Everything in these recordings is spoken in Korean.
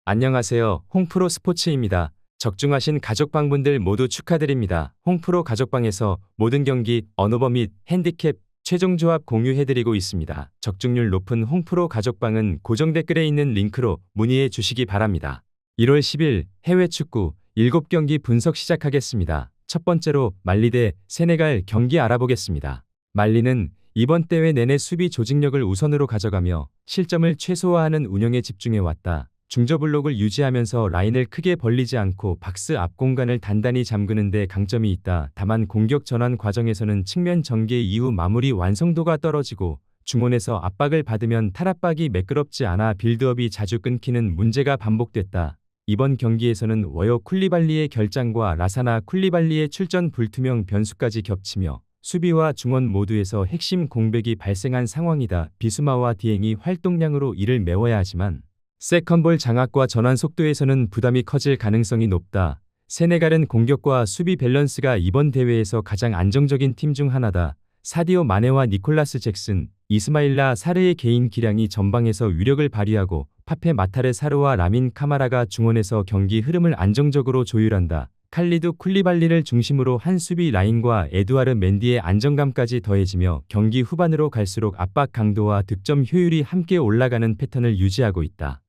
안녕하세요. 홍프로 스포츠입니다. 적중하신 가족방분들 모두 축하드립니다. 홍프로 가족방에서 모든 경기, 언오버 및 핸디캡, 최종 조합 공유해드리고 있습니다. 적중률 높은 홍프로 가족방은 고정 댓글에 있는 링크로 문의해 주시기 바랍니다. 1월 10일 해외 축구 7경기 분석 시작하겠습니다. 첫 번째로 말리 대 세네갈 경기 알아보겠습니다. 말리는 이번 대회 내내 수비 조직력을 우선으로 가져가며 실점을 최소화하는 운영에 집중해왔다. 중저블록을 유지하면서 라인을 크게 벌리지 않고 박스 앞 공간을 단단히 잠그는 데 강점이 있다. 다만 공격 전환 과정에서는 측면 전개 이후 마무리 완성도가 떨어지고 중원에서 압박을 받으면 탈압박이 매끄럽지 않아 빌드업이 자주 끊기는 문제가 반복됐다. 이번 경기에서는 워요 쿨리발리의 결장과 라사나 쿨리발리의 출전 불투명 변수까지 겹치며 수비와 중원 모두에서 핵심 공백이 발생한 상황이다. 비수마와 디행이 활동량으로 이를 메워야 하지만 세컨볼 장악과 전환 속도에서는 부담이 커질 가능성이 높다. 세네갈은 공격과 수비 밸런스가 이번 대회에서 가장 안정적인 팀 중 하나다. 사디오 마네와 니콜라스 잭슨, 이스마일라 사르의 개인 기량이 전방에서 위력을 발휘하고 파페 마타르 사르와 라민 카마라가 중원에서 경기 흐름을 안정적으로 조율한다. 칼리두 쿨리발리를 중심으로 한 수비 라인과 에두아르 멘디의 안정감까지 더해지며 경기 후반으로 갈수록 압박 강도와 득점 효율이 함께 올라가는 패턴을 유지하고 있다.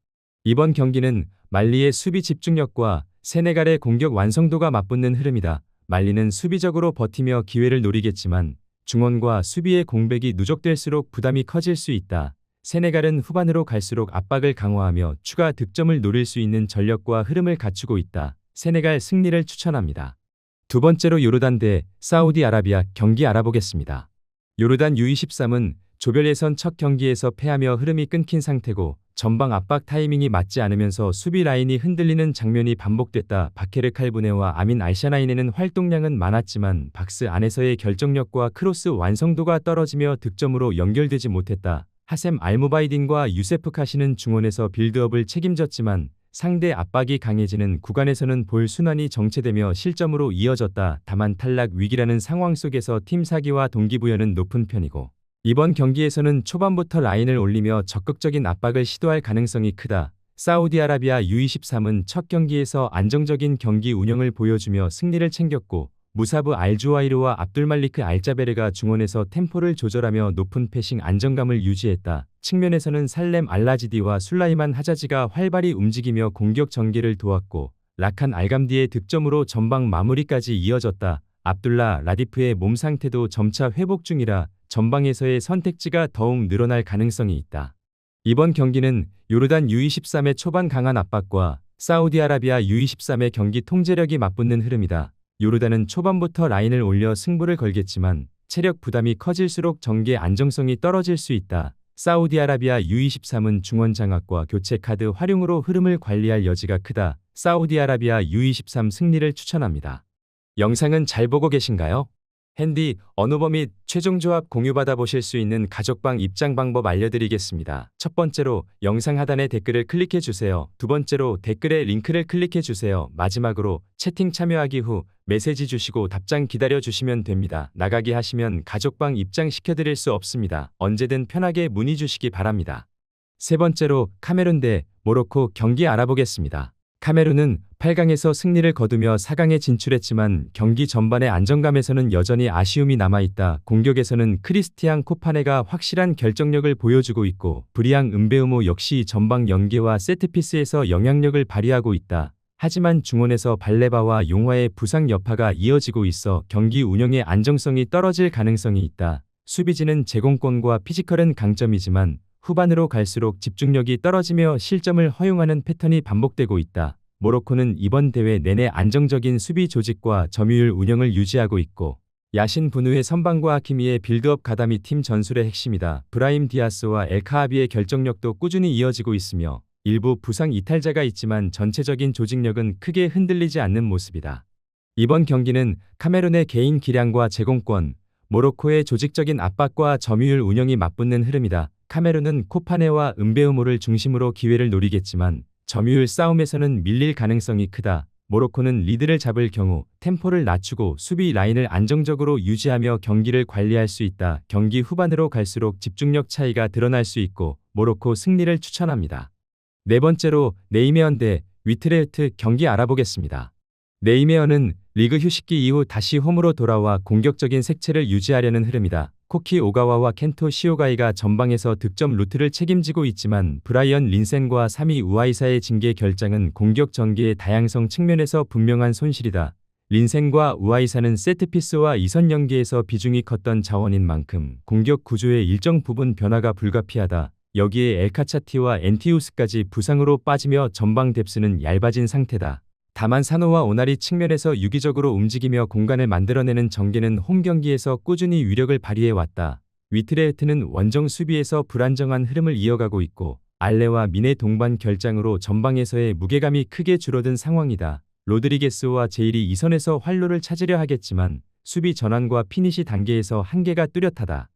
이번 경기는 말리의 수비 집중력과 세네갈의 공격 완성도가 맞붙는 흐름이다. 말리는 수비적으로 버티며 기회를 노리겠지만 중원과 수비의 공백이 누적될수록 부담이 커질 수 있다. 세네갈은 후반으로 갈수록 압박을 강화하며 추가 득점을 노릴 수 있는 전력과 흐름을 갖추고 있다. 세네갈 승리를 추천합니다. 두 번째로 요르단 대 사우디아라비아 경기 알아보겠습니다. 요르단 U23은 조별 예선 첫 경기에서 패하며 흐름이 끊긴 상태고 전방 압박 타이밍이 맞지 않으면서 수비 라인이 흔들리는 장면이 반복됐다. 바케르 칼부네와 아민 알샤나인에는 활동량은 많았지만 박스 안에서의 결정력과 크로스 완성도가 떨어지며 득점으로 연결되지 못했다. 하셈 알무바이딘과 유세프 카시는 중원에서 빌드업을 책임졌지만 상대 압박이 강해지는 구간에서는 볼 순환이 정체되며 실점으로 이어졌다. 다만 탈락 위기라는 상황 속에서 팀 사기와 동기부여는 높은 편이고 이번 경기에서는 초반부터 라인을 올리며 적극적인 압박을 시도할 가능성이 크다. 사우디아라비아 U23은 첫 경기에서 안정적인 경기 운영을 보여주며 승리를 챙겼고 무사브 알주와이르와 압둘말리크 알자베르가 중원에서 템포를 조절하며 높은 패싱 안정감을 유지했다. 측면에서는 살렘 알라지디와 술라이만 하자지가 활발히 움직이며 공격 전개를 도왔고 라칸 알감디의 득점으로 전방 마무리까지 이어졌다. 압둘라 라디프의 몸 상태도 점차 회복 중이라 전방에서의 선택지가 더욱 늘어날 가능성이 있다. 이번 경기는 요르단 U23의 초반 강한 압박과 사우디아라비아 U23의 경기 통제력이 맞붙는 흐름이다. 요르단은 초반부터 라인을 올려 승부를 걸겠지만 체력 부담이 커질수록 전개 안정성이 떨어질 수 있다. 사우디아라비아 U23은 중원 장악과 교체 카드 활용으로 흐름을 관리할 여지가 크다. 사우디아라비아 U23 승리를 추천합니다. 영상은 잘 보고 계신가요? 핸디, 언오버 및 최종 조합 공유받아 보실 수 있는 가족방 입장 방법 알려드리겠습니다. 첫 번째로 영상 하단에 댓글을 클릭해 주세요. 두 번째로 댓글에 링크를 클릭해 주세요. 마지막으로 채팅 참여하기 후 메시지 주시고 답장 기다려 주시면 됩니다. 나가기 하시면 가족방 입장 시켜드릴 수 없습니다. 언제든 편하게 문의 주시기 바랍니다. 세 번째로 카메룬 대 모로코 경기 알아보겠습니다. 카메룬은 8강에서 승리를 거두며 4강에 진출했지만 경기 전반의 안정감에서는 여전히 아쉬움이 남아있다. 공격에서는 크리스티앙 코파네가 확실한 결정력을 보여주고 있고 브리앙 은베우모 역시 전방 연계와 세트피스에서 영향력을 발휘하고 있다. 하지만 중원에서 발레바와 용화의 부상 여파가 이어지고 있어 경기 운영의 안정성이 떨어질 가능성이 있다. 수비진은 제공권과 피지컬은 강점이지만 후반으로 갈수록 집중력이 떨어지며 실점을 허용하는 패턴이 반복되고 있다. 모로코는 이번 대회 내내 안정적인 수비 조직과 점유율 운영을 유지하고 있고 야신 분우의 선방과 하키미의 빌드업 가담이 팀 전술의 핵심이다. 브라임 디아스와 엘카하비의 결정력도 꾸준히 이어지고 있으며 일부 부상 이탈자가 있지만 전체적인 조직력은 크게 흔들리지 않는 모습이다. 이번 경기는 카메룬의 개인 기량과 제공권, 모로코의 조직적인 압박과 점유율 운영이 맞붙는 흐름이다. 카메룬은 코파네와 은베우모를 중심으로 기회를 노리겠지만 점유율 싸움에서는 밀릴 가능성이 크다. 모로코는 리드를 잡을 경우 템포를 낮추고 수비 라인을 안정적으로 유지하며 경기를 관리할 수 있다. 경기 후반으로 갈수록 집중력 차이가 드러날 수 있고 모로코 승리를 추천합니다. 네 번째로 네이메어 대 위트레흐트 경기 알아보겠습니다. 네이메어는 리그 휴식기 이후 다시 홈으로 돌아와 공격적인 색채를 유지하려는 흐름이다. 코키 오가와와 켄토 시오가이가 전방에서 득점 루트를 책임지고 있지만 브라이언 린센과 3위 우아이사의 징계 결장은 공격 전개의 다양성 측면에서 분명한 손실이다. 린센과 우아이사는 세트피스와 이선 연계에서 비중이 컸던 자원인 만큼 공격 구조의 일정 부분 변화가 불가피하다. 여기에 엘카차티와 엔티우스까지 부상으로 빠지며 전방 뎁스는 얇아진 상태다. 다만 사노와 오나리 측면에서 유기적으로 움직이며 공간을 만들어내는 전개는 홈 경기에서 꾸준히 위력을 발휘해왔다. 위트레흐트는 원정 수비에서 불안정한 흐름을 이어가고 있고 알레와 민의 동반 결장으로 전방에서의 무게감이 크게 줄어든 상황이다. 로드리게스와 제일이 이선에서 활로를 찾으려 하겠지만 수비 전환과 피니시 단계에서 한계가 뚜렷하다.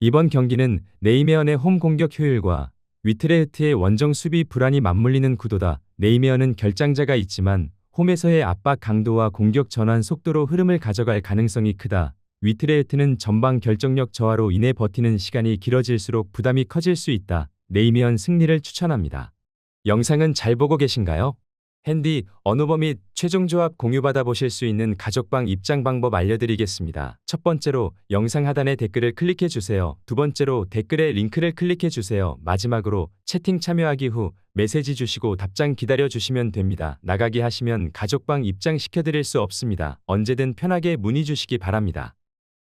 이번 경기는 네이메어의 홈 공격 효율과 위트레흐트의 원정 수비 불안이 맞물리는 구도다. 네이메어는 결장자가 있지만 홈에서의 압박 강도와 공격 전환 속도로 흐름을 가져갈 가능성이 크다. 위트레흐트는 전방 결정력 저하로 인해 버티는 시간이 길어질수록 부담이 커질 수 있다. 네이메어 승리를 추천합니다. 영상은 잘 보고 계신가요? 핸디, 언어버 및 최종 조합 공유받아 보실 수 있는 가족방 입장 방법 알려드리겠습니다. 첫 번째로 영상 하단에 댓글을 클릭해 주세요. 두 번째로 댓글에 링크를 클릭해 주세요. 마지막으로 채팅 참여하기 후 메시지 주시고 답장 기다려 주시면 됩니다. 나가기 하시면 가족방 입장 시켜드릴 수 없습니다. 언제든 편하게 문의 주시기 바랍니다.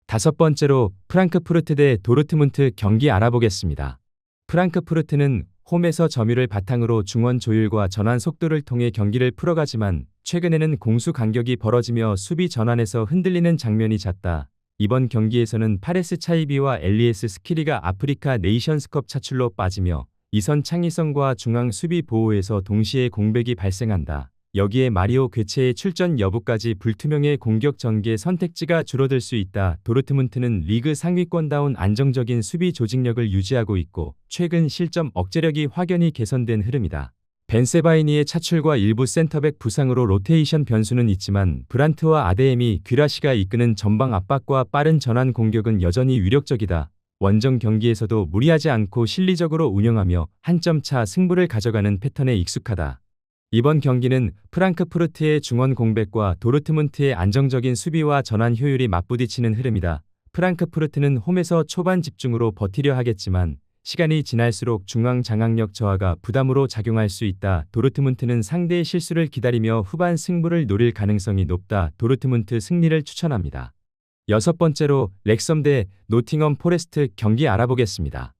다섯 번째로 프랑크푸르트 대 도르트문트 경기 알아보겠습니다. 프랑크푸르트는 홈에서 점유를 바탕으로 중원 조율과 전환 속도를 통해 경기를 풀어가지만 최근에는 공수 간격이 벌어지며 수비 전환에서 흔들리는 장면이 잦다. 이번 경기에서는 파레스 차이비와 엘리에스 스키리가 아프리카 네이션스컵 차출로 빠지며 이선 창의성과 중앙 수비 보호에서 동시에 공백이 발생한다. 여기에 마리오 괴체의 출전 여부까지 불투명해 공격 전개 선택지가 줄어들 수 있다. 도르트문트는 리그 상위권다운 안정적인 수비 조직력을 유지하고 있고 최근 실점 억제력이 확연히 개선된 흐름이다. 벤세바이니의 차출과 일부 센터백 부상으로 로테이션 변수는 있지만 브란트와 아데엠이 귀라시가 이끄는 전방 압박과 빠른 전환 공격은 여전히 위력적이다. 원정 경기에서도 무리하지 않고 실리적으로 운영하며 한 점 차 승부를 가져가는 패턴에 익숙하다. 이번 경기는 프랑크푸르트의 중원 공백과 도르트문트의 안정적인 수비와 전환 효율이 맞부딪히는 흐름이다. 프랑크푸르트는 홈에서 초반 집중으로 버티려 하겠지만 시간이 지날수록 중앙 장악력 저하가 부담으로 작용할 수 있다. 도르트문트는 상대의 실수를 기다리며 후반 승부를 노릴 가능성이 높다. 도르트문트 승리를 추천합니다. 여섯 번째로 렉섬 대 노팅엄 포레스트 경기 알아보겠습니다.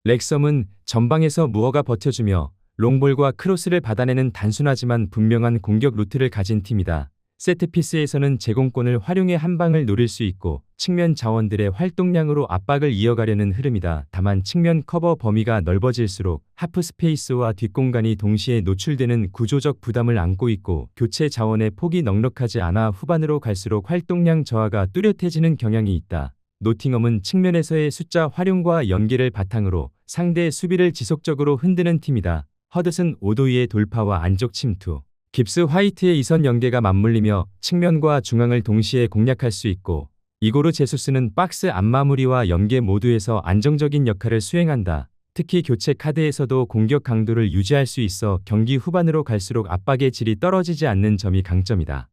렉섬은 전방에서 무어가 버텨주며 롱볼과 크로스를 받아내는 단순하지만 분명한 공격 루트를 가진 팀이다. 세트피스에서는 제공권을 활용해 한 방을 노릴 수 있고 측면 자원들의 활동량으로 압박을 이어가려는 흐름이다. 다만 측면 커버 범위가 넓어질수록 하프 스페이스와 뒷공간이 동시에 노출되는 구조적 부담을 안고 있고 교체 자원의 폭이 넉넉하지 않아 후반으로 갈수록 활동량 저하가 뚜렷해지는 경향이 있다. 노팅엄은 측면에서의 숫자 활용과 연계를 바탕으로 상대의 수비를 지속적으로 흔드는 팀이다. 허드슨 오도이의 돌파와 안쪽 침투, 깁스 화이트의 이선 연계가 맞물리며 측면과 중앙을 동시에 공략할 수 있고 이고르 제수스는 박스 안마무리와 연계 모두에서 안정적인 역할을 수행한다. 특히 교체 카드에서도 공격 강도를 유지할 수 있어 경기 후반으로 갈수록 압박의 질이 떨어지지 않는 점이 강점이다.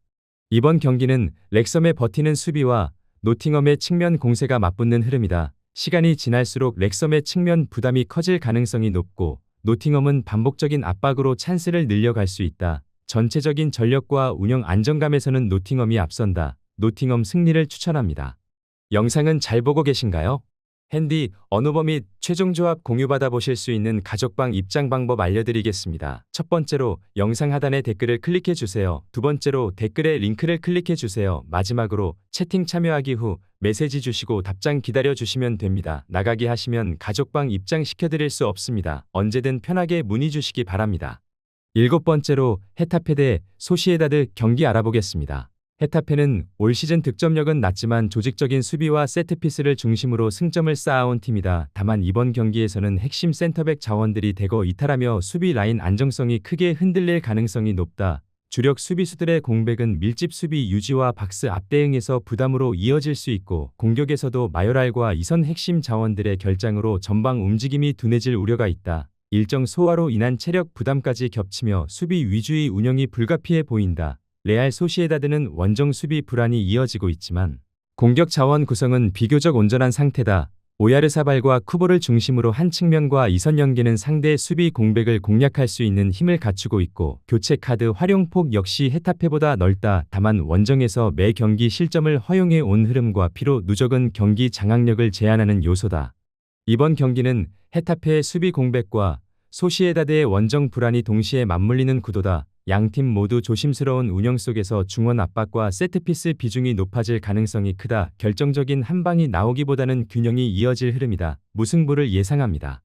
이번 경기는 렉섬의 버티는 수비와 노팅엄의 측면 공세가 맞붙는 흐름이다. 시간이 지날수록 렉섬의 측면 부담이 커질 가능성이 높고 노팅엄은 반복적인 압박으로 찬스를 늘려갈 수 있다. 전체적인 전력과 운영 안정감에서는 노팅엄이 앞선다. 노팅엄 승리를 추천합니다. 영상은 잘 보고 계신가요? 핸디, 언어버 및 최종 조합 공유받아 보실 수 있는 가족방 입장 방법 알려드리겠습니다. 첫 번째로 영상 하단에 댓글을 클릭해 주세요. 두 번째로 댓글에 링크를 클릭해 주세요. 마지막으로 채팅 참여하기 후 메시지 주시고 답장 기다려 주시면 됩니다. 나가기 하시면 가족방 입장 시켜드릴 수 없습니다. 언제든 편하게 문의 주시기 바랍니다. 일곱 번째로 헤타페 대 소시에다드 경기 알아보겠습니다. 헤타페는 올 시즌 득점력은 낮지만 조직적인 수비와 세트피스를 중심으로 승점을 쌓아온 팀이다. 다만 이번 경기에서는 핵심 센터백 자원들이 대거 이탈하며 수비 라인 안정성이 크게 흔들릴 가능성이 높다. 주력 수비수들의 공백은 밀집 수비 유지와 박스 앞 대응에서 부담으로 이어질 수 있고 공격에서도 마요랄과 이선 핵심 자원들의 결장으로 전방 움직임이 둔해질 우려가 있다. 일정 소화로 인한 체력 부담까지 겹치며 수비 위주의 운영이 불가피해 보인다. 레알 소시에다드는 원정 수비 불안이 이어지고 있지만 공격 자원 구성은 비교적 온전한 상태다. 오야르사발과 쿠보를 중심으로 한 측면과 이선 연계는 상대의 수비 공백을 공략할 수 있는 힘을 갖추고 있고 교체 카드 활용폭 역시 헤타페보다 넓다. 다만 원정에서 매 경기 실점을 허용해 온 흐름과 피로 누적은 경기 장악력을 제한하는 요소다. 이번 경기는 헤타페의 수비 공백과 소시에다드의 원정 불안이 동시에 맞물리는 구도다. 양팀 모두 조심스러운 운영 속에서 중원 압박과 세트피스 비중이 높아질 가능성이 크다. 결정적인 한 방이 나오기보다는 균형이 이어질 흐름이다. 무승부를 예상합니다.